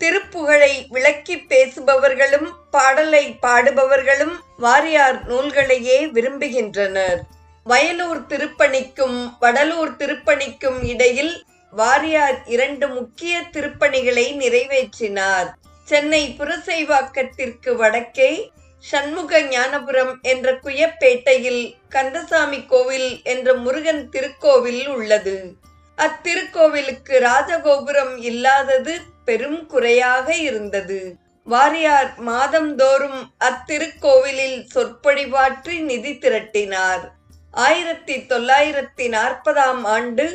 திருப்புகழை விளக்கி பேசுபவர்களும் பாடலை பாடுபவர்களும் வாரியார் நூல்களையே விரும்புகின்றனர். வயலூர் திருப்பணிக்கும் வடலூர் திருப்பணிக்கும் இடையில் வாரியார் 2 முக்கிய திருப்பணிகளை நிறைவேற்றினார். சென்னை புரசைவாக்கத்திற்கு வடக்கே சண்முக ஞானபுரம் என்ற குயப்பேட்டையில் கந்தசாமி கோவில் என்ற முருகன் திருக்கோவில் உள்ளது. அத்திருக்கோவிலுக்கு ராஜகோபுரம் இல்லாதது பெரும் குறையாக இருந்தது. வாரியார் மாதந்தோறும் அத்திருக்கோவிலில் சொற்பொழிவாற்றி நிதி திரட்டினார். 1940ஆம் ஆண்டு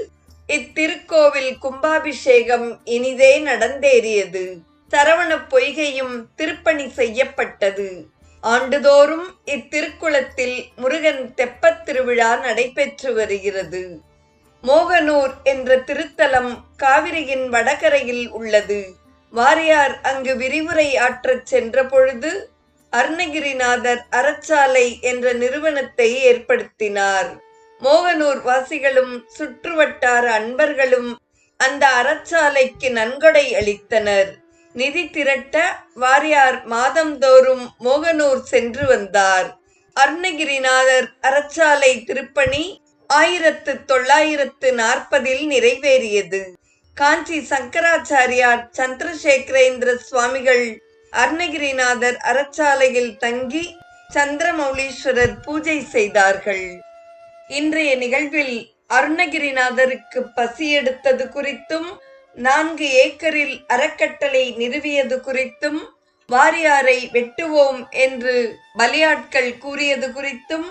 இத்திருக்கோவில் கும்பாபிஷேகம் இனிதே நடந்தேறியது. சரவண பொய்கையும் திருப்பணி செய்யப்பட்டது. ஆண்டுதோறும் இத்திருக்குளத்தில் முருகன் தெப்பத் திருவிழா நடைபெற்று வருகிறது. மோகனூர் என்ற திருத்தலம் காவிரியின் வடகரையில் உள்ளது. வாரியார் அங்கு விரிவுரை ஆற்றச் சென்ற பொழுது அருணகிரிநாதர் அறச்சாலை என்ற நிறுவனத்தை ஏற்படுத்தினார். மோகனூர் வாசிகளும் சுற்றுவட்டார அன்பர்களும் அந்த அறச்சாலைக்கு நன்கொடை அளித்தனர். நிதி திரட்ட வாரியார் மாதந்தோறும் மோகனூர் சென்று வந்தார். அருணகிரிநாதர் அறச்சாலை திருப்பணி 1940 நிறைவேறியது. காஞ்சி சங்கராச்சாரியார் சந்திரசேகரேந்திர சுவாமிகள் அருணகிரிநாதர் அறச்சாலையில் தங்கி சந்திரமௌலீஸ்வரர் பூஜை செய்தார்கள். இன்றைய நிகழ்வில் அருணகிரிநாதருக்கு பசி எடுத்தது குறித்தும் 4 ஏக்கரில் அறக்கட்டளை நிறுவியது குறித்தும் வாரியாரை வெட்டுவோம் என்று பலியாட்கள் கூறியது குறித்தும்